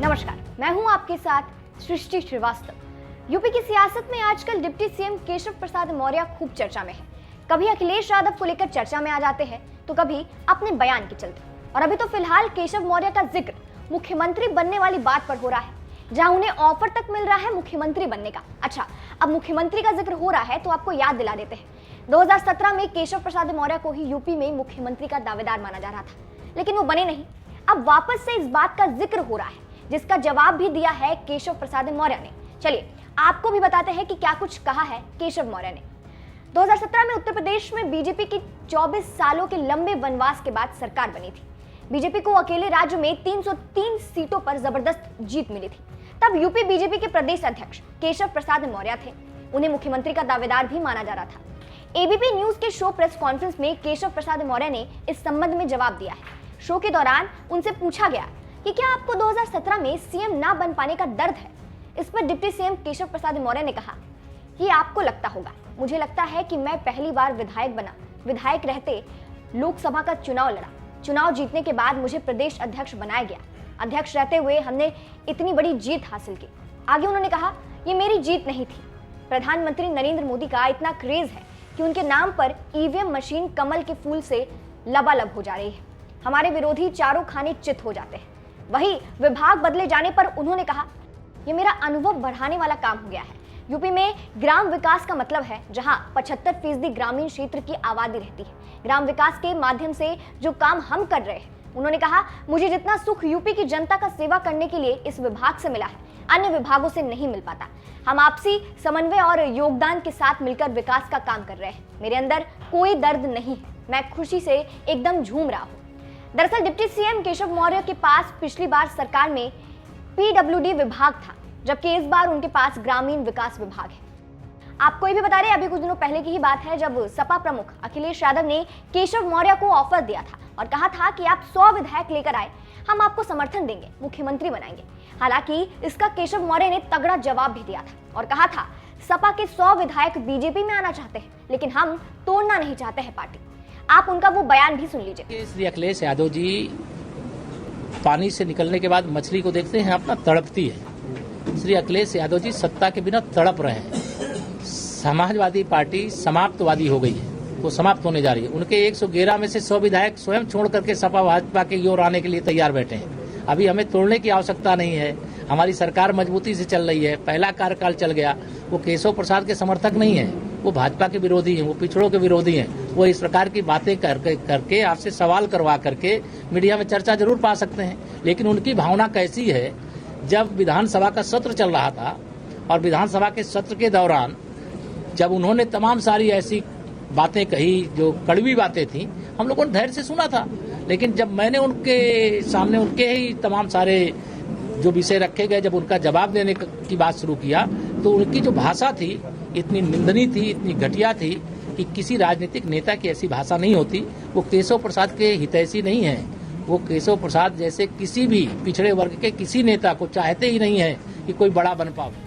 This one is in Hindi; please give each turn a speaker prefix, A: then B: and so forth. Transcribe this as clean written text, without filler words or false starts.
A: नमस्कार, मैं हूं आपके साथ सृष्टि श्रीवास्तव। यूपी की सियासत में आजकल डिप्टी सीएम केशव प्रसाद मौर्य खूब चर्चा में है। कभी अखिलेश यादव को लेकर चर्चा में आ जाते हैं तो कभी अपने बयान के चलते। और अभी तो फिलहाल केशव मौर्य का जिक्र मुख्यमंत्री बनने वाली बात पर हो रहा है, जहां उन्हें ऑफर तक मिल रहा है मुख्यमंत्री बनने का। अच्छा, अब मुख्यमंत्री का जिक्र हो रहा है तो आपको याद दिला देते हैं, 2017 में केशव प्रसाद मौर्य को ही यूपी में मुख्यमंत्री का दावेदार माना जा रहा था, लेकिन वो बने नहीं। अब वापस से इस बात का जिक्र हो रहा है, जिसका जवाब भी दिया है केशव प्रसाद मौर्य ने। चलिए आपको भी बताते हैं कि क्या कुछ कहा है केशव मौर्य ने। 2017 में उत्तर प्रदेश में बीजेपी की 24 सालों के लंबे वनवास के बाद सरकार बनी थी। बीजेपी को अकेले राज्य में 303 सीटों पर जबरदस्त जीत मिली थी। तब यूपी बीजेपी के प्रदेश अध्यक्ष केशव प्रसाद मौर्य थे। उन्हें मुख्यमंत्री का दावेदार भी माना जा रहा था। एबीपी न्यूज के शो प्रेस कॉन्फ्रेंस में केशव प्रसाद मौर्य ने इस संबंध में जवाब दिया है। शो के दौरान उनसे पूछा गया कि क्या आपको 2017 में सीएम ना बन पाने का दर्द है। इस पर डिप्टी सीएम केशव प्रसाद मौर्य ने कहा, ये आपको लगता होगा, मुझे लगता है कि मैं पहली बार विधायक बना, विधायक रहते लोकसभा का चुनाव लड़ा, चुनाव जीतने के बाद मुझे प्रदेश अध्यक्ष बनाया गया, अध्यक्ष रहते हुए हमने इतनी बड़ी जीत हासिल की। आगे उन्होंने कहा, ये मेरी जीत नहीं थी, प्रधानमंत्री नरेंद्र मोदी का इतना क्रेज है कि उनके नाम पर ईवीएम मशीन कमल के फूल से लबालब हो जा रही है। हमारे विरोधी चारों खाने चित हो जाते हैं। वही विभाग बदले जाने पर उन्होंने कहा, यह मेरा अनुभव बढ़ाने वाला काम हो गया है। यूपी में ग्राम विकास का मतलब है जहां 75% ग्रामीण क्षेत्र की आबादी रहती है। ग्राम विकास के माध्यम से जो काम हम कर रहे हैं, उन्होंने कहा, मुझे जितना सुख यूपी की जनता का सेवा करने के लिए इस विभाग से मिला है, अन्य विभागों से नहीं मिल पाता। हम आपसी समन्वय और योगदान के साथ मिलकर विकास का काम कर रहे हैं। मेरे अंदर कोई दर्द नहीं है, मैं खुशी से एकदम झूम रहा हूँ। दरअसल डिप्टी सीएम केशव मौर्य के पास पिछली बार सरकार में पीडब्ल्यूडी विभाग था, जबकि इस बार उनके पास ग्रामीण विकास विभाग है। आपको ये भी बता रहे, अभी कुछ दिनों पहले की ही बात है जब सपा प्रमुख अखिलेश यादव ने केशव मौर्य को ऑफर दिया था और कहा था कि आप 100 विधायक लेकर आए, हम आपको समर्थन देंगे, मुख्यमंत्री बनाएंगे। हालांकि इसका केशव मौर्य ने तगड़ा जवाब भी दिया था और कहा था, सपा के 100 विधायक बीजेपी में आना चाहते हैं, लेकिन हम तोड़ना नहीं चाहते हैं पार्टी। आप उनका वो बयान भी सुन लीजिए।
B: श्री अखिलेश यादव जी पानी से निकलने के बाद मछली को देखते हैं अपना तड़पती है। श्री अखिलेश यादव जी सत्ता के बिना तड़प रहे हैं। समाजवादी पार्टी समाप्तवादी हो गई है, वो समाप्त होने जा रही है। उनके 111 में से 100 विधायक स्वयं छोड़ करके सपा भाजपा के ओर आने के लिए तैयार बैठे हैं। अभी हमें तोड़ने की आवश्यकता नहीं है, हमारी सरकार मजबूती से चल रही है। पहला कार्यकाल चल गया, वो केशव प्रसाद के समर्थक नहीं है, वो भाजपा के विरोधी हैं, वो पिछड़ों के विरोधी हैं। वो इस प्रकार की बातें करके आपसे सवाल करवा करके मीडिया में चर्चा जरूर पा सकते हैं, लेकिन उनकी भावना कैसी है। जब विधानसभा का सत्र चल रहा था और विधानसभा के सत्र के दौरान जब उन्होंने तमाम सारी ऐसी बातें कही जो कड़वी बातें थी, हम लोगों ने धैर्य से सुना था। लेकिन जब मैंने उनके सामने उनके ही तमाम सारे जो विषय रखे गए, जब उनका जवाब देने की बात शुरू किया, तो उनकी जो भाषा थी इतनी निंदनीय थी, इतनी घटिया थी कि किसी राजनीतिक नेता की ऐसी भाषा नहीं होती। वो केशव प्रसाद के हितैषी नहीं है, वो केशव प्रसाद जैसे किसी भी पिछड़े वर्ग के किसी नेता को चाहते ही नहीं है कि कोई बड़ा बन पाए।